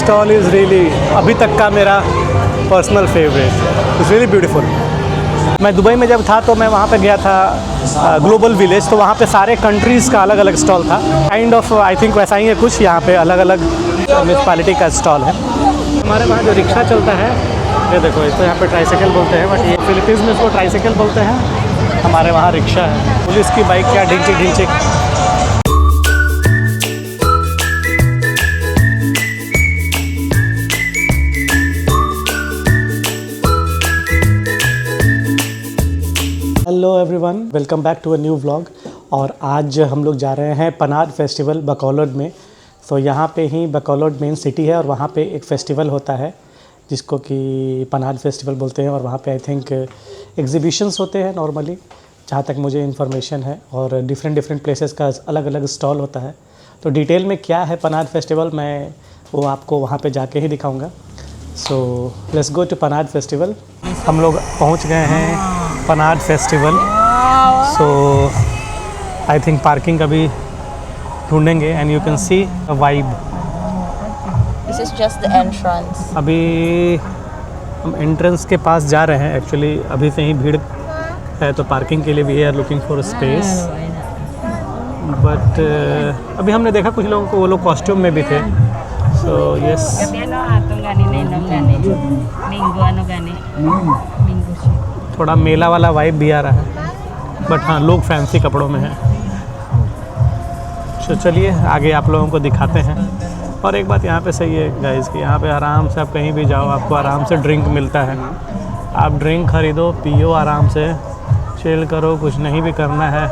Stall is really अभी तक का मेरा personal favourite, it's really beautiful. मैं दुबई में जब था तो मैं वहाँ पे गया था ग्लोबल विलेज, तो वहाँ पे सारे कंट्रीज़ का अलग अलग स्टॉल था। काइंड ऑफ आई थिंक वैसा ही है कुछ, यहाँ पे अलग अलग म्यूनसिपैलिटी का स्टॉल है। हमारे वहाँ जो रिक्शा चलता है, ये देखो, इसको यहाँ पे ट्राईसाइकिल बोलते हैं, बट ये फिलीपींस में इसको ट्राईसाइकिल बोलते हैं, हमारे वहाँ रिक्शा है। पुलिस की बाइक क्या ढिंचिक ढिंचिक। Hello everyone, welcome back to a new vlog. और आज हम लोग जा रहे हैं पनाद फेस्टिवल बकौलड में। तो यहाँ पे ही बकौलड मेन सिटी है और वहाँ पे एक फ़ेस्टिवल होता है जिसको कि पनाद फेस्टिवल बोलते हैं। और वहाँ पे आई थिंक एग्जीबिशंस होते हैं नॉर्मली, जहाँ तक मुझे इन्फॉर्मेशन है, और डिफरेंट प्लेसेस का अलग अलग स्टॉल होता है। तो डिटेल में क्या है पनाद फेस्टिवल, मैं वो आपको वहाँ पे जाके ही दिखाऊँगा। So let's go to Panad festival. हम लोग पहुँच गए हैं Panad festival. So I think parking अभी ढूंढेंगे and you can see the vibe. This is just the entrance. अभी हम एंट्रेंस के पास जा रहे हैं। एक्चुअली अभी से ही भीड़ है, तो पार्किंग के लिए we are looking for space. But अभी हमने देखा कुछ लोगों को, वो लोग कॉस्ट्यूम में भी थे। सो यस, थोड़ा मेला वाला वाइब भी आ रहा है, बट हाँ लोग फैंसी कपड़ों में हैं। तो चलिए आगे आप लोगों को दिखाते हैं। और एक बात यहाँ पे सही है गाइस कि यहाँ पे आराम से आप कहीं भी जाओ, आपको आराम से ड्रिंक मिलता है। आप ड्रिंक ख़रीदो, पियो, आराम से चिल करो। कुछ नहीं भी करना है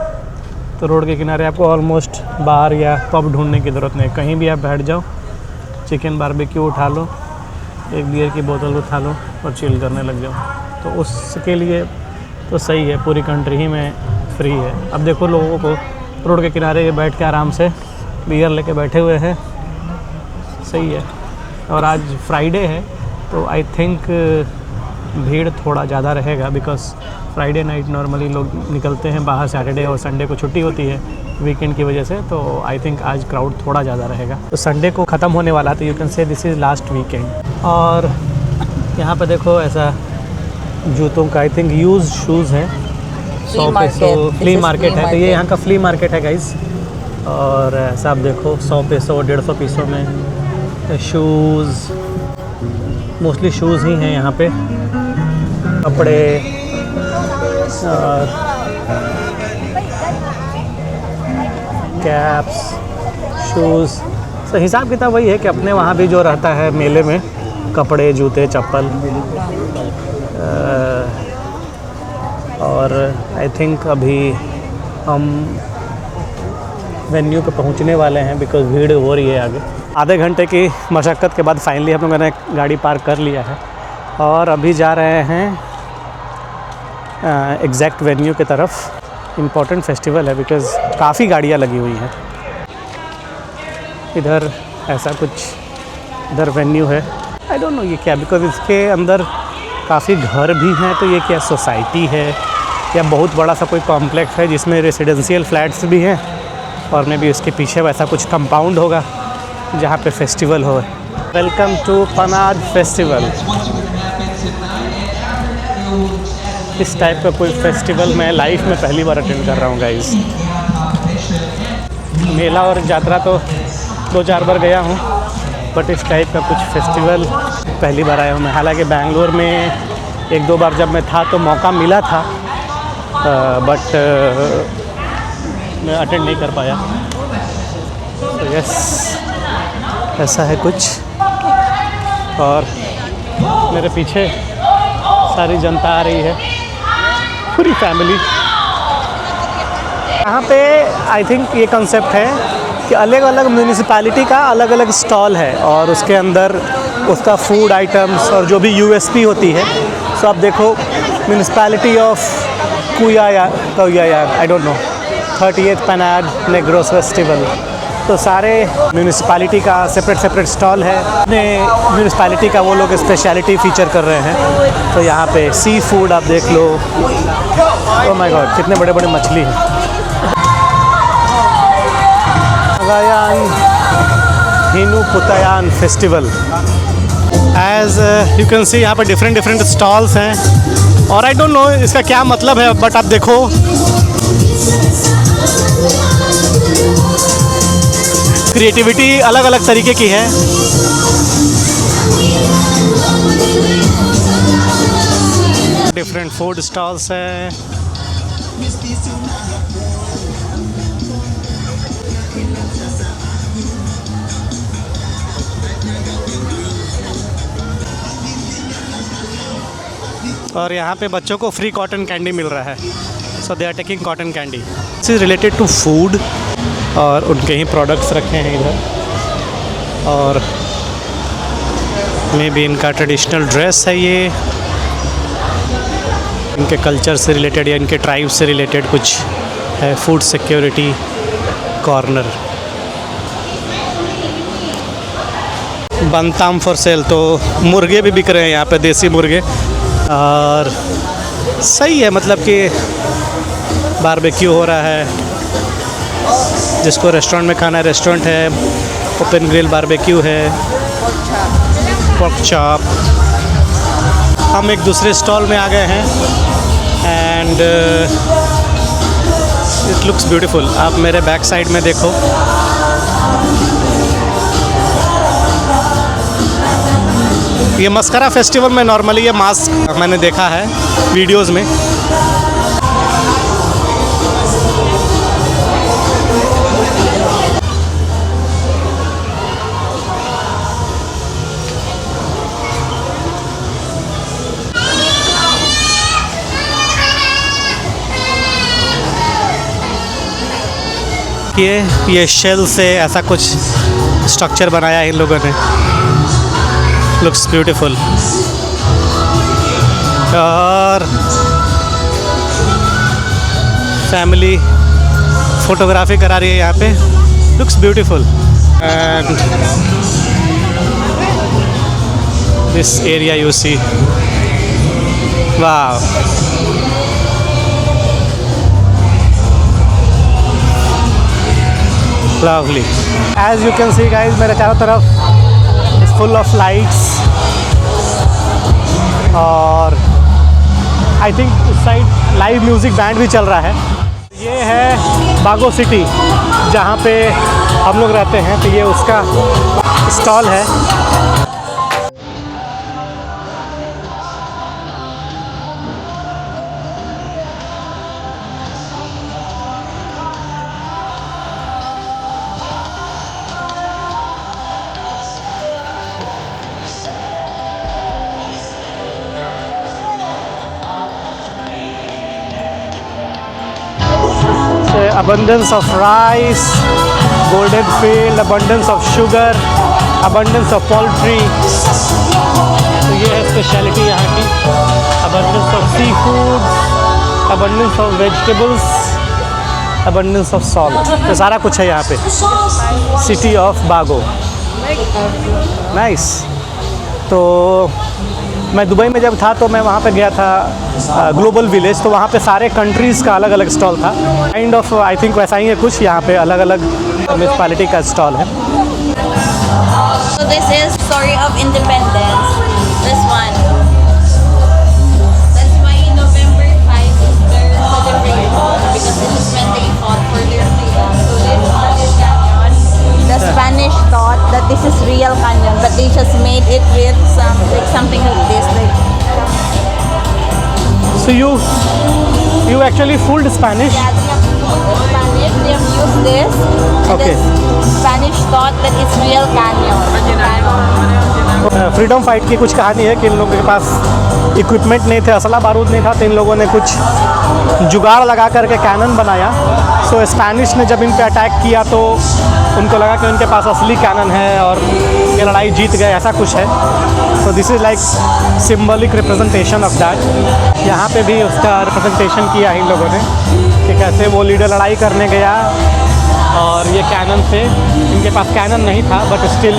तो रोड के किनारे आपको ऑलमोस्ट बार या पब ढूंढने की ज़रूरत नहीं। कहीं भी आप बैठ जाओ, चिकन बारबेक्यू उठा लो, एक बियर की बोतल उठा लो और चिल करने लग जाओ। तो उसके लिए तो सही है, पूरी कंट्री ही में फ्री है। अब देखो लोगों को रोड के किनारे बैठ के आराम से बियर लेके बैठे हुए हैं, सही है। और आज फ्राइडे है तो आई थिंक भीड़ थोड़ा ज़्यादा रहेगा, बिकॉज फ्राइडे नाइट नॉर्मली लोग निकलते हैं बाहर, सैटरडे और संडे को छुट्टी होती है वीकेंड की वजह से। तो आई थिंक आज क्राउड थोड़ा ज़्यादा रहेगा। तो संडे को ख़त्म होने वाला, तो यू कैन से दिस इज़ लास्ट वीकेंड। और यहाँ पे देखो ऐसा जूतों का आई थिंक यूज शूज़ है। 100 पैसों फ्ली मार्केट है, तो ये यहाँ का फ्ली मार्केट है गाइस। और ऐसा आप देखो 100 पैसों 150 पीसों में शूज़, मोस्टली शूज़ ही हैं यहाँ पे, कपड़े और कैप्स, शूज़। तो हिसाब किताब वही है कि अपने वहाँ भी जो रहता है मेले में, कपड़े, जूते, चप्पल। और आई थिंक अभी हम वेन्यू पे पहुंचने वाले हैं, बिकॉज़ भीड़ हो रही है आगे। आधे घंटे की मशक्क़त के बाद फाइनली हम लोगों ने गाड़ी पार्क कर लिया है और अभी जा रहे हैं एग्जैक्ट वेन्यू की तरफ। इम्पॉर्टेंट फेस्टिवल है बिकॉज़ काफ़ी गाड़ियाँ लगी हुई हैं इधर। ऐसा कुछ इधर वेन्यू है, आई डोंट नो ये क्या, बिकॉज़ इसके अंदर काफ़ी घर भी हैं। तो ये क्या सोसाइटी है या बहुत बड़ा सा कोई कॉम्प्लेक्स है जिसमें रेसिडेंशियल फ्लैट्स भी हैं, और मे भी उसके पीछे वैसा कुछ कंपाउंड होगा जहाँ पे फेस्टिवल हो। Welcome to Panad festival. इस टाइप का कोई फेस्टिवल मैं लाइफ में पहली बार अटेंड कर रहा हूँ गाइस। मेला और यात्रा तो 2-4 बार गया हूँ, बट इस टाइप का कुछ फेस्टिवल पहली बार आया हूँ मैं। हालांकि बैंगलोर में 1-2 बार जब मैं था तो मौका मिला था, बट मैं अटेंड नहीं कर पाया। तो यस, ऐसा है कुछ। और मेरे पीछे सारी जनता आ रही है, पूरी फैमिली। यहाँ पे आई थिंक ये कॉन्सेप्ट है कि अलग अलग म्यूनिसिपैलिटी का अलग अलग स्टॉल है और उसके अंदर उसका फूड आइटम्स और जो भी यूएसपी होती है। सो आप देखो म्यूनिसिपैलिटी ऑफ कुयायार I don't know 38th Panad Negros festival. तो सारे म्यूनिसिपैलिटी का सेपरेट स्टॉल है। अपने म्यूनिसिपैलिटी का वो लोग स्पेशलिटी फीचर कर रहे हैं। तो यहाँ पे सी फूड आप देख लो। ओह माय गॉड, कितने बड़े बड़े मछली हैं। हिनू पुतायान festival. As you can see यहाँ पर डिफरेंट स्टॉल्स हैं और आई डोंट नो इसका क्या मतलब है, बट आप देखो क्रिएटिविटी अलग अलग तरीके की है। डिफरेंट फूड स्टॉल्स हैं। और यहाँ पे बच्चों को फ्री कॉटन कैंडी मिल रहा है, so they are taking cotton candy. This is related to food और उनके ही प्रोडक्ट्स रखे हैं इधर। और मे बी इनका ट्रेडिशनल ड्रेस है ये, इनके कल्चर से रिलेटेड या इनके ट्राइब से रिलेटेड कुछ है। Food security corner, bantam for sale, तो मुर्गे भी बिक रहे हैं यहाँ पे, देसी मुर्गे। और सही है, मतलब कि बारबेक्यू हो रहा है। जिसको रेस्टोरेंट में खाना है, रेस्टोरेंट है। ओपन ग्रिल बारबेक्यू है, पोर्क चॉप। हम एक दूसरे स्टॉल में आ गए हैं एंड इट लुक्स ब्यूटीफुल। आप मेरे बैक साइड में देखो, ये मस्करा फेस्टिवल में नॉर्मली ये मास्क मैंने देखा है वीडियोस में। ये शेल से ऐसा कुछ स्ट्रक्चर बनाया है इन लोगों ने। Looks beautiful. और फैमिली फोटोग्राफी करा रही है यहाँ पे। Looks beautiful. And this area you see, wow. Lovely. As you can see guys, मेरे चारों तरफ is full of lights और I think उस साइड लाइव म्यूज़िक बैंड भी चल रहा है। ये है बागो सिटी जहाँ पे हम लोग रहते हैं, तो ये उसका स्टॉल है। Abundance of rice, golden field, abundance of sugar, abundance of poultry। तो ये है स्पेशलिटी यहाँ की। abundance of seafood, abundance of vegetables, abundance of salt। तो सारा कुछ है यहाँ पे। सिटी ऑफ बागो, नाइस। तो मैं दुबई में जब था तो मैं वहाँ पे गया था ग्लोबल विलेज, तो वहाँ पे सारे कंट्रीज़ का अलग अलग स्टॉल था। काइंड ऑफ आई थिंक वैसा ही है कुछ। यहाँ पे अलग अलग म्यूनसिपैलिटी का स्टॉल है। So this is story of independence. This one. That's why November 5 is their celebration, because this is when they fought for their freedom. So this canyon, the Spanish thought that this is real canyon, but they just made it with something like this. So you actually fooled Spanish? Yeah, they have used this. Okay. Spanish thought that it's real canyon. Freedom fight की कुछ कहानी है कि इन लोगों के पास equipment नहीं थे, असला बारूद नहीं था, तो इन लोगों ने कुछ जुगाड़ लगा करके कैनन बनाया। सो स्पेनिश ने जब इन पे अटैक किया तो उनको लगा कि उनके पास असली कैनन है और ये लड़ाई जीत गए, ऐसा कुछ है। So this is like symbolic representation of that. यहाँ पे भी उसका रिप्रेजेंटेशन किया है इन लोगों ने कि कैसे वो लीडर लड़ाई करने गया और ये कैनन से, इनके पास कैनन नहीं था but still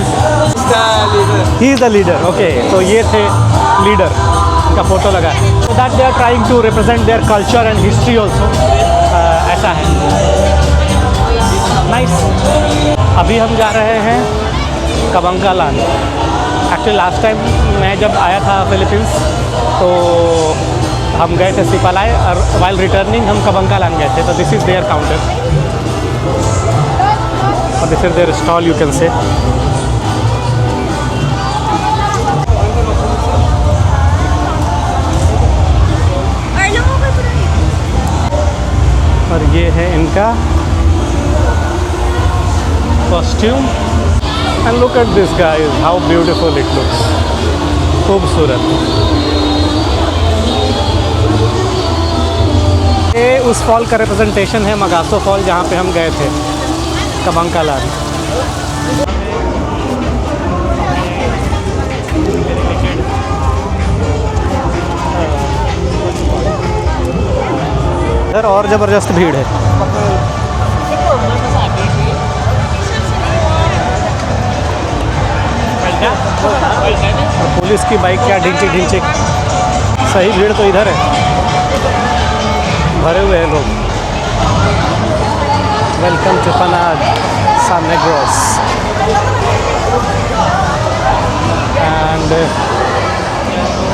he is the leader. Okay, तो ये थे लीडर का फोटो लगा। So that they are trying to represent their culture and history also. ऐसा है, नाइस। अभी हम जा रहे हैं कबंकालान। एक्चुअली लास्ट टाइम मैं जब आया था फिलीपींस तो हम गए थे सिपालाई और वाइल रिटर्निंग हम कबंकालान गए थे। तो दिस इज़ देयर काउंटर और this is their stall you can say. और ये है इनका costume and look at this guys how beautiful it looks. खूबसूरत। ये उस फॉल का रिप्रेजेंटेशन है मगासो फॉल जहाँ पे हम गए थे कबंकालान। इधर और ज़बरदस्त भीड़ है। और पुलिस की बाइक क्या ढिंचिक ढिंचिक। सही भीड़ तो इधर है, भरे हुए हैं लोग। वेलकम टू पनाग सान नेग्रोस एंड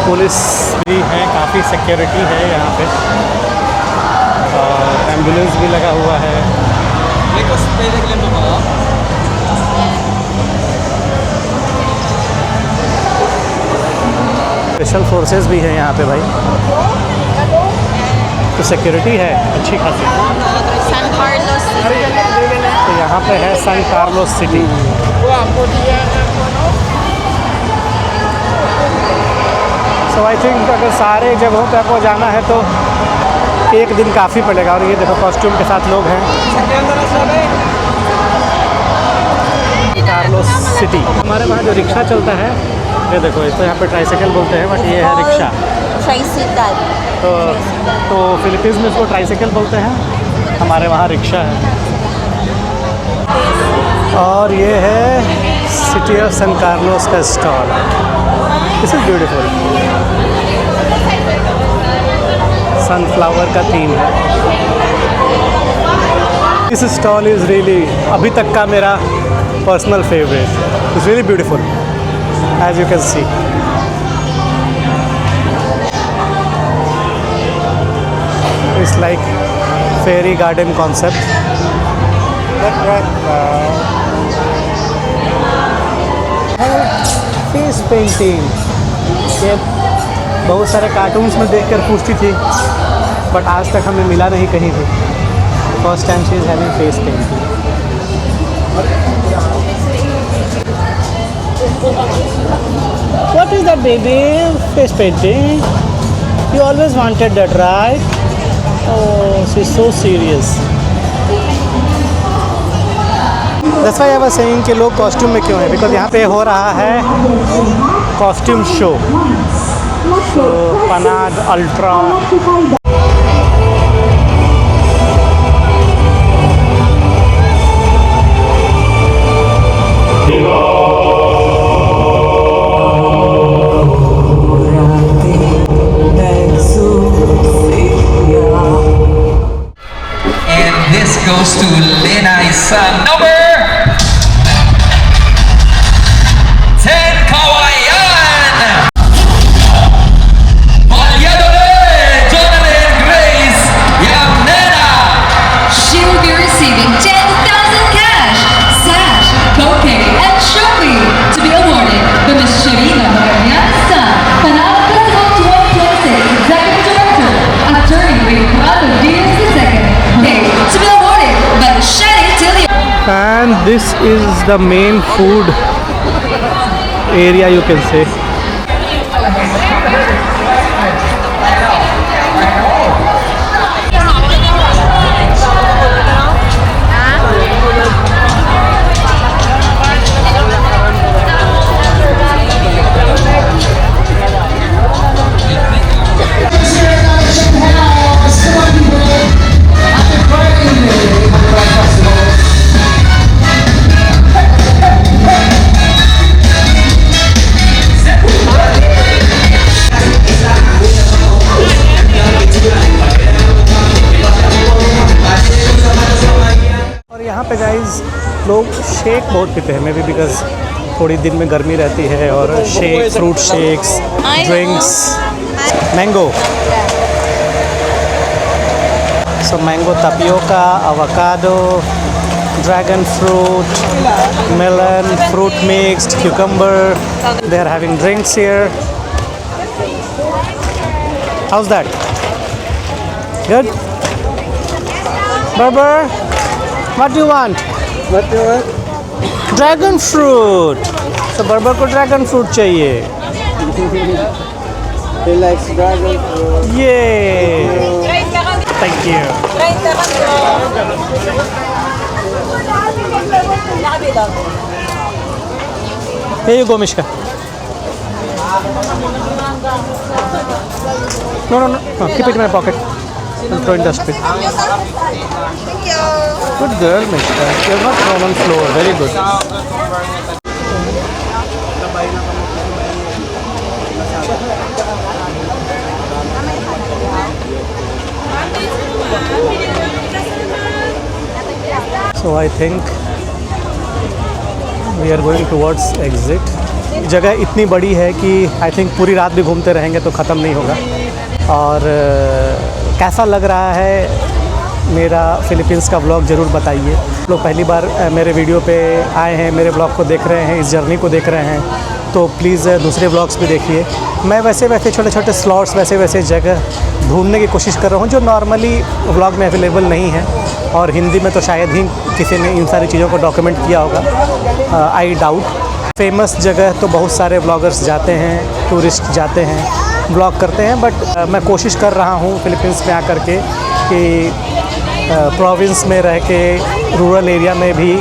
पुलिस भी है, काफ़ी सिक्योरिटी है यहाँ पे और एम्बुलेंस भी लगा हुआ है। स्पेशल फोर्सेस भी है यहाँ पे भाई, तो सिक्योरिटी है अच्छी खासी। San Carlos City. तो यहाँ पे है सान Carlos city. So I think अगर सारे जगहों पे आपको जाना है तो एक दिन काफ़ी पड़ेगा। और ये देखो कॉस्ट्यूम के साथ लोग हैं। Carlos city. हमारे वहाँ जो रिक्शा चलता है, ये देखो इसको यहाँ पे ट्राइसाइकिल बोलते हैं बट ये है रिक्शा। Tricycle. तो फिलीपींस में इसको ट्राइसाइकिल बोलते हैं, हमारे वहाँ रिक्शा है। और ये है सिटी ऑफ सान कार्लोस का स्टॉल। This is beautiful. सनफ्लावर का थीम है। दिस स्टॉल इज़ रियली अभी तक का मेरा personal favourite. It's really beautiful as you can see. It's like fairy garden concept. Face painting. ये बहुत सारे कार्टून्स में देखकर पूछती थी बट आज तक हमें मिला नहीं कहीं भी। First time she is having face painting. What is that, baby? Face painting. You always wanted that, right? Oh, she's so serious. That's why I was saying कि लोग कॉस्ट्यूम में क्यों हैं, बिकॉज यहाँ पे हो रहा है कॉस्ट्यूम शो। तो Panag ultra goes to Lenai's son, number 10, Kawayan! Valyadole, Jonathan Grace Yamnena! She will be receiving 10,000 cash, sash, bouquet, and trophy to be awarded by Ms. Sharina Marianza, Panama President 2026 Executive Director, Attorney Ricardo Diaz II, date to be awarded by Shani Tilly. and this is the main food area you can say. लोग shake बहुत पीते हैं, may be because थोड़ी दिन में गर्मी रहती है और shake, fruit shakes, drinks, mango, so mango, tapioca, avocado, dragon fruit, melon, fruit mixed, cucumber. They are having drinks here. How's that? Good? Barber, what do you want? What do you want? Dragon fruit. So Barber को dragon fruit चाहिए. He likes dragon fruit. Yay! Thank you. Here you go, Mishka. No. Keep it in my pocket. And throw in the dustbin. Good girl, Mishka. You're not thrown on floor. Very good. So I think we are going towards exit. जगह इतनी बड़ी है कि I think पूरी रात भी घूमते रहेंगे तो ख़त्म नहीं होगा. और कैसा लग रहा है मेरा फ़िलीपींस का व्लॉग ज़रूर बताइए. लोग पहली बार मेरे वीडियो पे आए हैं, मेरे व्लॉग को देख रहे हैं, इस जर्नी को देख रहे हैं, तो प्लीज़ दूसरे व्लॉग्स भी देखिए. मैं वैसे छोटे छोटे स्लॉट्स वैसे जगह ढूंढने की कोशिश कर रहा हूँ जो नॉर्मली व्लॉग में अवेलेबल नहीं है, और हिंदी में तो शायद ही किसी ने इन सारी चीज़ों को डॉक्यूमेंट किया होगा. I doubt. फेमस जगह तो बहुत सारे व्लॉगर्स जाते हैं, टूरिस्ट जाते हैं, व्लॉग करते हैं, बट मैं कोशिश कर रहा हूँ फ़िलीपींस में आकर के कि प्रोविंस में रह के रूरल एरिया में भी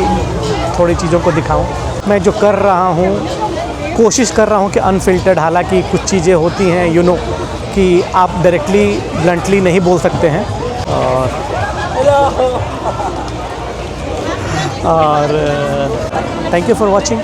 थोड़ी चीज़ों को दिखाऊं. मैं जो कर रहा हूँ, कोशिश कर रहा हूँ कि अनफिल्टर्ड, हालांकि कुछ चीज़ें होती हैं यू नो कि आप डायरेक्टली ब्लंटली नहीं बोल सकते हैं. और थैंक यू फॉर वॉचिंग.